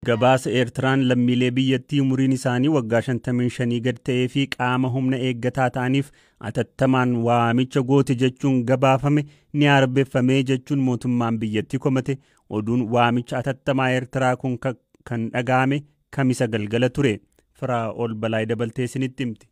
Gabaasa Eertiraan lammiilee biyyattii umuriin isaanii waggaa 55 gad ta'ee fi qaama humna eeggataa ta'aniif atattamaan waamicha goote jechuun gabaafame ni arbeffamee jechuun mootummaan biyyattii komate. Oduun waamicha atattamaa Eertiraa kun kan dhaga'ame kamisa galgala ture. Firaa'ol Balaay dabaltee isinitti himti.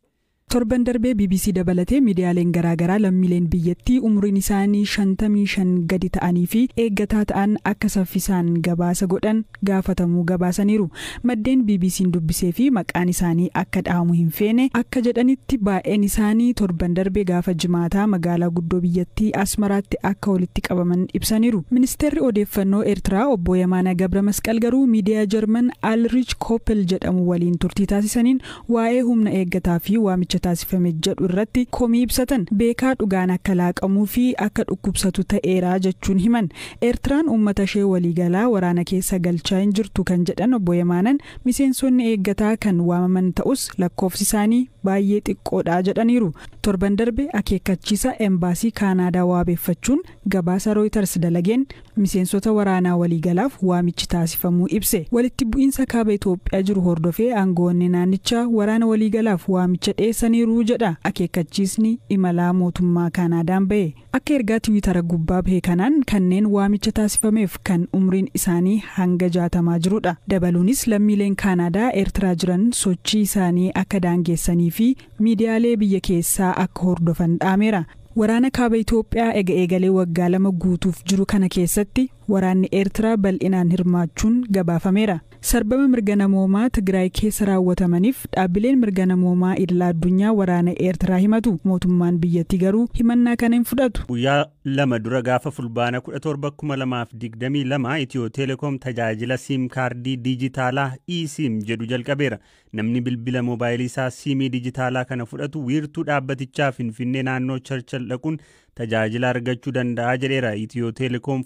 Torban darbee BBC dabalatee miidiyaaleen garaagaraa lammiileen biyyattii umuriin isaanii 55 gadi ta'anii fi eeggataa ta'an akka saffisaan gabaasa godhan gaafatamuu gabaasaniiru. Maddeen BBC'n dubbisee fi maqaan isaanii akka dhahamu hin feene akka jedhanitti baay'een isaanii torban darbee gaafa jimaataa magaalaa guddoo biyyattii Asmaraatti akka walitti qabaman ibsaniiru. Ministeerri odeeffannoo Eertiraa obbo Yemaana Gabra Masqal garuu miidiyaa Jarman Alrich Koppel jedhamu waliin turtii taasisaniin waa'ee humna eeggataa fi waamicha taasifame jedhu irratti komii ibsatan. Beekaa dhugaan akka laaqamuu fi akka dhukkubsatu ta'eera jechuun himan. Eertiraan uummata ishee waliigalaa waraana keessa galchaa hin jirtu kan jedhan obbo Yemaanan miseensonni eeggataa kan waamaman ta'us lakkoofsi isaanii baay'ee xiqqoodha jedhaniiru. Torban darbe akeekkachiisa embaasii Kaanaadaa waabeeffachuun gabaasa Reuters dalageen miseensota waraanaa waliigalaaf waamichi taasifamuu ibse. Walitti bu'iinsa kaaba Itoophiyaa jiru hordofee aangoonni naannichaa waraana waliigalaaf waamicha dhiyeessaniiru jedha akeekkachiisni imalaa mootummaa Kaanaadaan bahe. Akka ergaa Tiwiitara gubbaa bahe kanaan kanneen waamicha taasifameef kan umriin isaanii hanga 60 jirudha. Dabaluunis lammiileen Kaanaadaa Eertiraa jiran sochii isaanii akka daangeessanii fi miidiyaalee biyya keessaa akka hordofan dhaameera. Waraana kaaba Itoophiyaa eegalee waggaa 2 guutuuf jiru kana keessatti waraanni Eertiraa bal'inaan hirmaachuun gabaafameera. Sarbama mirga namoomaa Tigraay keessa raawwatamaniif dhaabbileen mirga namoomaa idil addunyaa waraana Eertiraa himatu. Mootummaan biyyattii garuu himannaa kana hin fudhatu. Guyyaa 2 dura gaafa fulbaana 17 2022 Itiyoo Teleekoom tajaajila siim kaardii dijitaalaa eSIM jedhu jalqabeera. Namni bilbila moobaayilii isaa siimii dijitaalaa kana fudhatu wiirtuu dhaabbatichaa Finfinnee naannoo Charchal dhaquun tajaajila argachuu danda'a jedheera. Itiyoo Teleekoom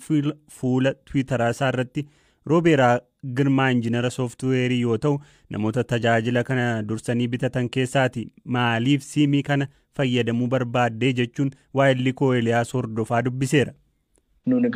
fuula Tiwiitaraa isaa irratti Roobeeraa Girmaa injiinara sooftuweerii yoo ta'u namoota tajaajila kana dursanii bitatan keessaati. Maaliif siimii kana fayyadamuu barbaaddee jechuun waa'illi koo Eliyaas hordofaa dubbiseera. Nuuni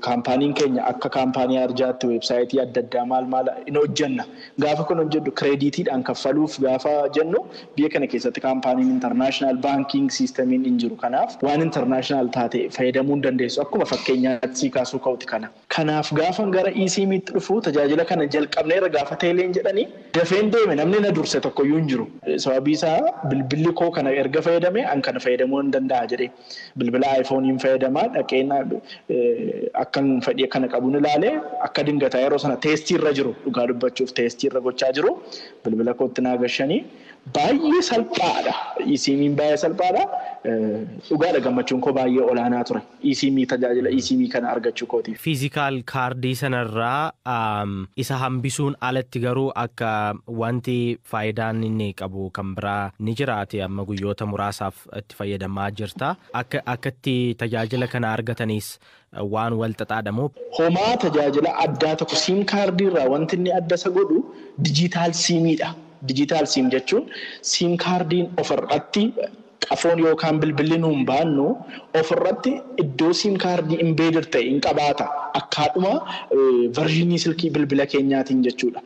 kaampaaniin keenya akka kaampaanii arjaatti weebsaayitii adda addaa maal in hojjenna. Gaafa kun hojjedhu kireediitiidhaan kaffaluuf gaafa jennu biyya kana keessatti kaampaaniin intarnaashinaal baankiing siistamiin hin jiru. Kanaaf waan intarnaashinaal taate fayyadamuu dandeessu akkuma fakkeenyaatti sii kaasuu ka'uti kana. Kanaaf gaafa gara eSIMiitti dhufu tajaajila kana jalqabneerra gaafa teeleen jedhanii dafeen deeme namni na durse tokkoyyuu hin jiru. Sababii isaa bilbilli koo kana erga fayyadame an kana fayyadamuu hin danda'a jedhee bilbila iPhone'iin fayyadamaa dhaqeena akkan fedhii kana qabuun ilaalee akka dingataa yeroo sana teestii irra jiru dhugaa dubbachuuf teestii irra gochaa jiru bilbila kootti naagashanii baay'ee salphaadha. eSIMiin baay'ee salphaadha. Dhugaadha gammachuun koo baay'ee olaanaa ture. eSIMii tajaajila eSIMii kana argachuu kooti. Fiizikaal kaardii sanarraa isa hambisuun alatti garuu akka wanti faayidaan inni qabu kan biraa ni jiraate amma guyyoota muraasaaf itti fayyadamaa jirta. Akkatti tajaajila kana argatanis waan wal xaxaadhamu. Homaa tajaajila addaa tokko siim kaardii irraa wanti inni adda isa godhu dijitaal siimiidha. Dijitaal siim jechuun siim kaardiin ofirratti qafoon yookaan bilbilli nuun baannu ofirratti iddoo siim kaardii imbeeded ta'e hin qabaata. Akkaadhuma verዥinii silkii bilbila keenyaatiin jechuudha.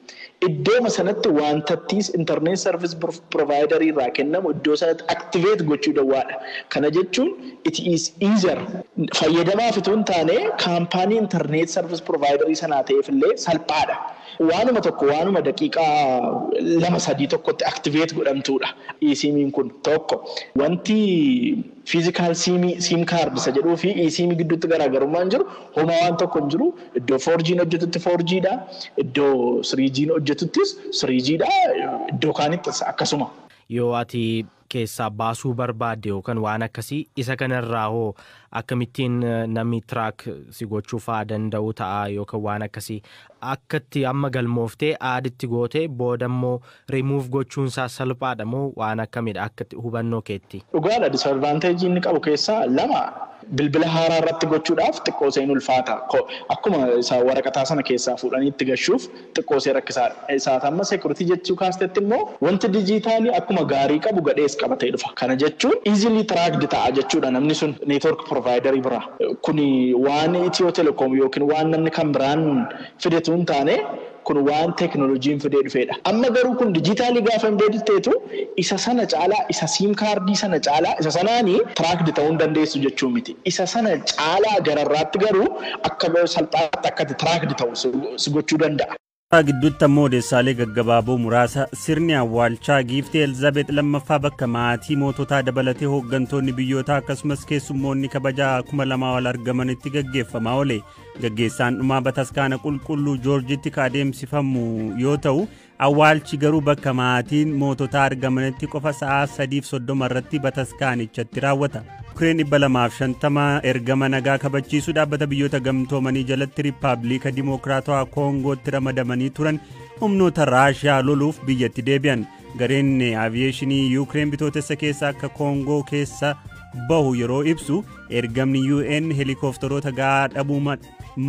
Iddoo sanatti wantattis internet service provider irraa kennamu iddoo sanatti activate gochuu dawwaadha. Kana jechuun it is easier fayyadamaa fituun taane kaampaanii internet service provider sanaa ta'eef illee salphaadha. Waanuma tokko waanuma daqiiqaa 2-3 tokkotti activate godhamtuudha. eSIMiin kun tokko wanti physical SIM card isa jedhuu fi eSIM gidduutti garaagarummaan jiru homa waan tokko hin jiru. Iddoo 4G'n hojjetutti 4G'dha. Iddoo 3G'n hojjetuttis 3G'dha. Iddoo kaanittis akkasuma. Yoo ati keessaa baasuu barbaadde yookaan waan akkasii isa kanarraa hoo akkamittiin namni track si gochuu fa'aa danda'u ta'a yookaan waan akkasii akkatti amma galmooftee aaditti gootee boodammoo remove gochuunsaa salphaadha moo waan akkamidha akkatti hubannoo keetti? Dhugaadha disadvantage inni qabu keessaa 2 bilbila haaraa irratti gochuudhaaf xiqqoo seen ulfaata. Akkuma isa waraqataa sana keessaa fuudhanii itti gashuuf xiqqoo see rakkisaadha. Isaat amma security jechuu kaastetti immoo wanti dijitaalii akkuma gaarii qabu gadhees qabatee dhufa. Kana jechuun easily tracked ta'a jechuudha namni sun network provider bira. Kuni waan Itiyoo Teleekoom yookiin waan namni kan biraan fidetu hin taane kun waan teeknooloojiin fidee dhufeedha. Amma garuu kun dijitaalii gaafa embeediteetu isa sana caalaa isa siim kaardii sana caalaa isa sanaanii tiraakdi ta'uu hin dandeessu jechuu miti. Isa sana caalaa gararraatti garuu akka salphaatti akka tiraakdi ta'u si gochuu danda'a. gidduutti ammoo odeessaalee gaggabaaboo muraasa sirni awwaalchaa giiftii Elizaabeet lammaffaa bakka maatii moototaa dabalatee hooggantoonni biyyootaa akkasumas keessummoonni kabajaa 2000 wal argamanitti gaggeeffamaa oole. Gaggeessaan dhumaa bataskaana qulqulluu joorjitti adeemsifamu yoo ta'u awwaalchi garuu bakka maatiin moototaa argamanitti qofa sa'aa 3:30 irratti bataskaanichatti raawwata. Ukireen 250 ergama nagaa kabachiisuu dhaabbata biyyoota gamtoomanii jalatti Riippaabilika Dimokiraatawaa Koongootti ramadamanii turan humnoota Raashiyaa loluuf biyyatti deebi'an. Gareen aviyeeshinii Ukireen bitootessa keessa akka Koongoo keessa bahu yeroo ibsu ergamni UN helikooftoroota gahaa dhabuu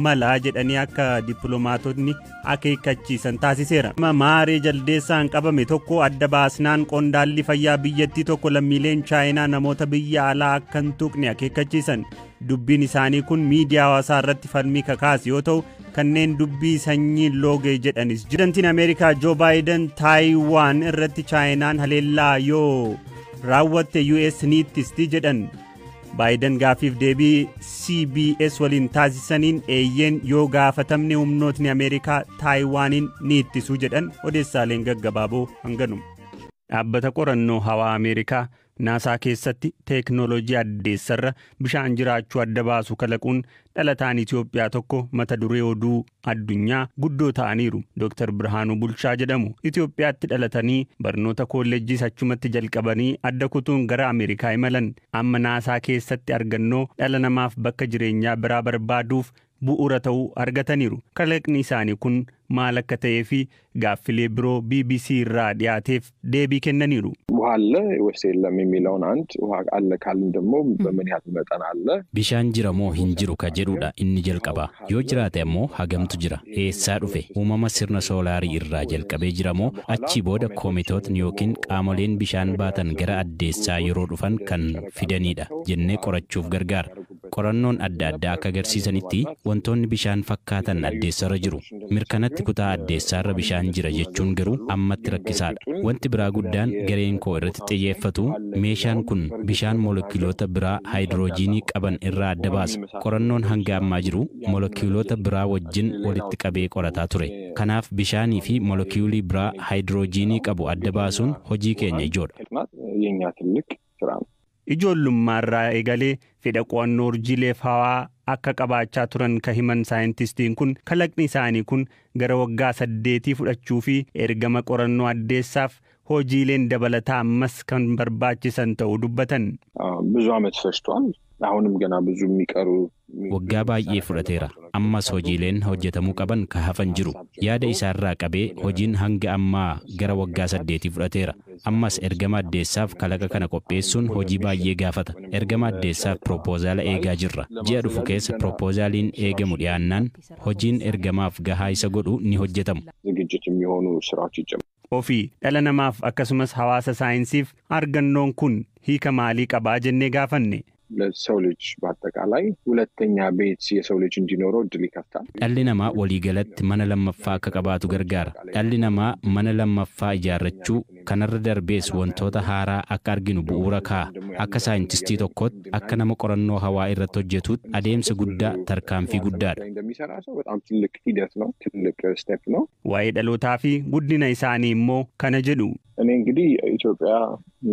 mala jedhanii akka dippiloomaatonni akeekkachiisan taasiseera. Maaree jaldeessaan qabame tokko adda baasnaan qondaalli fayyaa biyyattii tokko lammiileen chaayinaa namoota biyya alaa akka hin tuqne akeekkachiisan. Dubbiin isaanii kun miidiyaa hawaasaa irratti falmii kakaase yoo ta'u kanneen dubbii sanyii loogee jedhanis. Pirezidaantiin Ameerikaa Joo Baayiden Taayiwaan irratti chaayinaan haleellaa yoo raawwatte US ni ittisti jedhan. Baayiden gaafiif deebii CBS waliin taasisaniin eeyyeen yoo gaafatamne humnootni Ameerikaa Taayiwaaniin ni ittisu jedhan odeessaaleen gaggabaaboo hanganuma. Dhaabbata qorannoo hawaa Ameerikaa naasaa keessatti teeknooloojii addeessarra bishaan jiraachuu adda baasu kalaquun dhalataan Itoophiyaa tokko mata duree oduu addunyaa guddoo ta'aniiru. Dr. Birhaanuu Bulchaa jedhamu Itoophiyaatti dhalatanii barnoota kolleejjii achumatti jalqabanii adda kutuun gara Ameerikaa imalan. Amma naasaa keessatti argannoo dhala namaaf bakka jireenyaa biraa barbaaduuf bu'uura ta'uu argataniiru. Kalaqni isaanii kun maal akka ta'ee fi gaaffilee biroo BBC irraa dhiyaateef deebii kennaniiru. ውሃ አለ ወይስ የለም የሚለውን አንድ ውሃ አለ ካልን ደግሞ በምን ያህል መጠን አለ bishaan jira moo hin jiru ka jedhudha inni jalqaba yoo jiraate ammoo hagamtu jira eessaa dhufe uumama sirna soolaarii irraa jalqabee jira moo achi booda koomitootni yookiin qaamoleen bishaan baatan gara addeessaa yeroo dhufan kan fidanidha jennee qorachuuf gargaara. Qorannoon adda addaa akka agarsiisanitti wantoonni bishaan fakkaatan addeessarra jiru. Mirkanatti kutaa addeessaarra bishaan jira jechuun garuu ammatti rakkisaadha. Wanti biraa guddaan gareen koo irratti xiyyeeffatu meeshaan kun bishaan moolekiyuulota biraa haayidroojiinii qaban irraa adda baasa. Qorannoon hanga ammaa jiru moolekiyuulota biraa wajjin walitti qabee qorataa ture. Kanaaf bishaanii fi moolekiyuulii biraa haayidroojiinii qabu adda baasuun hojii keenya ijoodha. Ijoollummaarraa eegalee fedha qo'annoo urjiileef hawaa akka qabaachaa turan ka himan saayintistiin kun kalaqni isaanii kun gara waggaa 8 fudhachuu fi ergama qorannoo addeessaaf hojiileen dabalataa ammas kan barbaachisan ta'uu dubbatan. ብዙ ዓመት ፈጅቷል. አሁንም ገና ብዙ የሚቀሩ waggaa baay'ee fudhateera. Ammas hojiileen hojjetamuu qaban ka hafan jiru. Yaada isaarraa qabee hojiin hanga ammaa gara waggaa 8 fudhateera. Ammas ergama addeessaaf kalaqa kana qopheessuun hojii baay'ee gaafata. Ergama addeessaaf propoozaala eegaa jirra. Ji'a dhufu keessa propoozaaliin eegamu dhiyaannaan hojiin ergamaaf gahaa isa godhu ni hojjetamu. ዝግጅት የሚሆኑ ስራዎች ይጀምራሉ. Ofii dhala namaaf akkasumas hawaasa saayinsiif argannoon kun hiika maalii qabaa jennee gaafanne. ለሰው ልጅ በአጠቃላይ ሁለተኛ ቤት የሰው ልጅ እንዲኖረው እድል ይከፍታል። dhalli namaa waliigalatti mana lammaffaa akka qabaatu gargaara. Dhalli namaa mana lammaffaa ijaarrachuu kanarra darbees wantoota haaraa akka arginu bu'uura kaa'a. Akka saayintistii tokkootti akka nama qorannoo hawaa irratti hojjetuutti adeemsa guddaa tarkaanfii guddaadha. እንደሚሰራ ሰው በጣም ትልቅ ሂደት ነው፣ ትልቅ ስቴፕ ነው። Waa'ee dhalootaa fi guddina isaanii immoo kana jedhu. እኔ እንግዲህ ኢትዮጵያ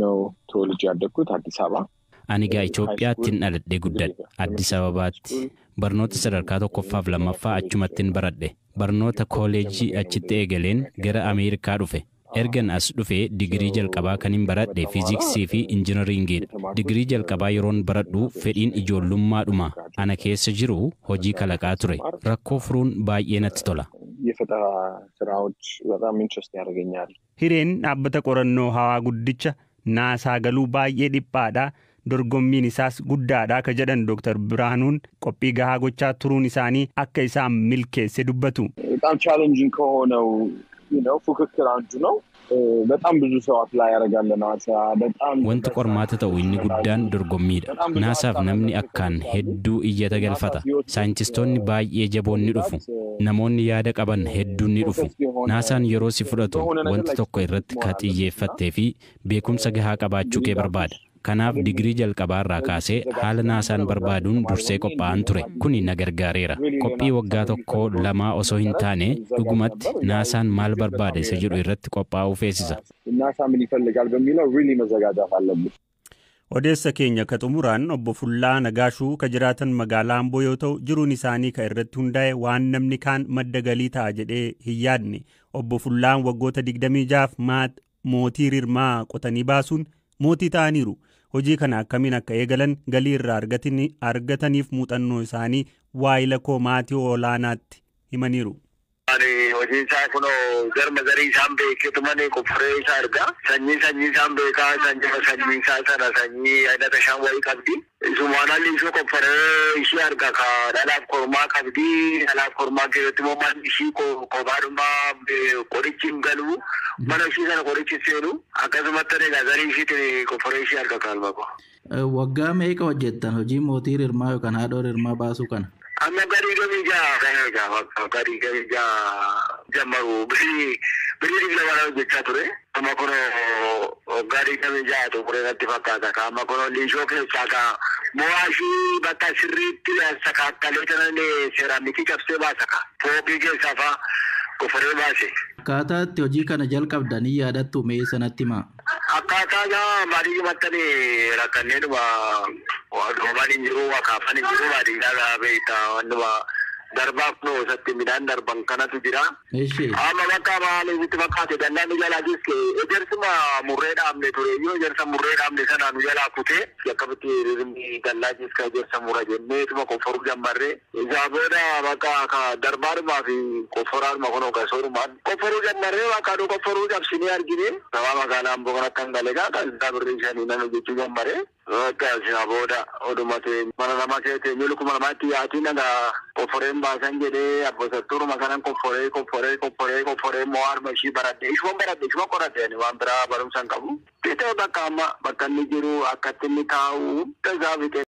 ነው ተወልጄ ያደግኩት አዲስ አበባ Ani gaa Itoophiyaattiin dhaladhee guddadhe. Addis Ababaatti barnoota sadarkaa tokkoffaaf lammaffaa achumattiin baradhe. Barnoota kooleejii achitti eegaleen gara Ameerikaa dhufe. Ergan as dhufee digirii jalqabaa kan hin baradhe fiiziksii fi injinariingiidha. Digirii jalqabaa yeroon baradhu fedhiin ijoollummaadhuma ana keessa jiru hojii kalaqaa ture. Rakkoo furuun baay'ee natti tola. የፈጠራ ስራዎች በጣም ኢንትረስት ያደርገኛል። Hireen dhaabbata qorannoo hawaa guddicha naasaa galuu baay'ee dhiphaadha. Dorgommiin isaas guddaadha ka jedhan Dr. Birhaanuun qophii gahaa gochaa turuun isaanii akka isaan milkeesse dubbatu. በጣም ቻሌንጂንግ ከሆነው ፉክክር አንዱ ነው። በጣም ብዙ ሰው አፕላይ ያደርጋል ናሳ በጣም wanti qormaata ta'u inni guddaan dorgommiidha. naasaaf namni akkaan hedduu iyyata galfata. saayintistoonni baay'ee jaboon ni dhufu. namoonni yaada qaban hedduun ni dhufu. naasaan yeroo si fudhatu wanti tokko irratti ka xiyyeeffattee fi beekumsa gahaa qabaachuu kee barbaada. kanaaf digirii jalqabaarraa kaasee haala naasaan barbaaduun dursee qophaa'an ture. kuni na gargaareera. qophii waggaa tokko lamaa osoo hin taane dhugumatti naasaan maal barbaada isa jedhu irratti qophaa'uu feesisa. ናሳ ምን ይፈልጋል በሚለው ሪሊ መዘጋጃት አለብን። odeessa keenya ka xumuraan obbo Fullaa Nagaashuu ka jiraatan magaalaa Amboo yoo ta'u jiruun isaanii ka irratti hundaa'e waan namni kaan madda galii ta'a jedhee hin yaadne. obbo Fullaan waggoota 26 mootii rirmaa qotanii baasuun mootii ta'aniiru. hojii kana akkamiin akka eegalan galii irraa argataniif muuxannoo isaanii waayila koo maatii olaanaatti himaniiru. hojii isaa kunoo garma garii isaan beeketu malee qofforee isaa argaa sanyii isaan beekaa sanyii isaa sana sanyii aydata shan wayii qabdi isumaan haalli ishee qofforee ishee argaa ka dhalaaf kormaa qabdi dhalaaf kormaa keessatti immoo manni ishii kophaadhumaa qorichi hin galu mana ishii sana qorichi seenu akkasumatti egaa garii ishiitiin qofforee ishee argaa kaalmako. waggaa meeqa hojjettan hojii mootii rirmaa yookaan haadhoo rirmaa baasuu kana? amma garii gamijaa jammaru birii digla wala hojjechaa ture amma kuno garii gamijaa tukureenatti fakkaata ka amma kuno liishoo keessaa ka mo'aashii bakka sirriitti sakaakkalee tanane seeraamikii cabsee baasa ka fooqii keessaa faa qofforee baase. akkaataa itti hojii kana jalqabdanii yaadattu mee sanatti himaa? akkaataa baadiyyaa mattanii rakkanneenuma waadoomaan hin jiru wakaafan hin jiru baadiyyaa beektaa wannuma darbaa kunoo isatti midhaan darban kanatu jira. amma bakka maaliitti fakkaate dallaan nu jalaa jiske ejersuma murree dhaabne ture yoo ejersa murree dhaabne sana nu jalaa kutee akkamitti rirmi dallaa jiska ejersa mura jenneetuma qofforuu jammarree isaa booda bakka ka darbaadhumaa fi qofforaadhuma kunoo gasoorumaan qofforuu jammarree bakka aduu qofforuu cabsinee argine sabaa magaalaa Amboo kanatti hangalegaa kan isaa birrii shanii nan hojjechuu jammaree bakka isaa booda odumatee mana namaa keessatti miilukuma namaatti yaatiin nagaa qofforeen baasan jedhee abbasattuuruma kanan qofforee moo harma ishii baradde ishuma qorateen waan biraa barumsa hin qabu. Bitee bakka amma bakka inni jiru akkatti inni taa'u tasaa bitee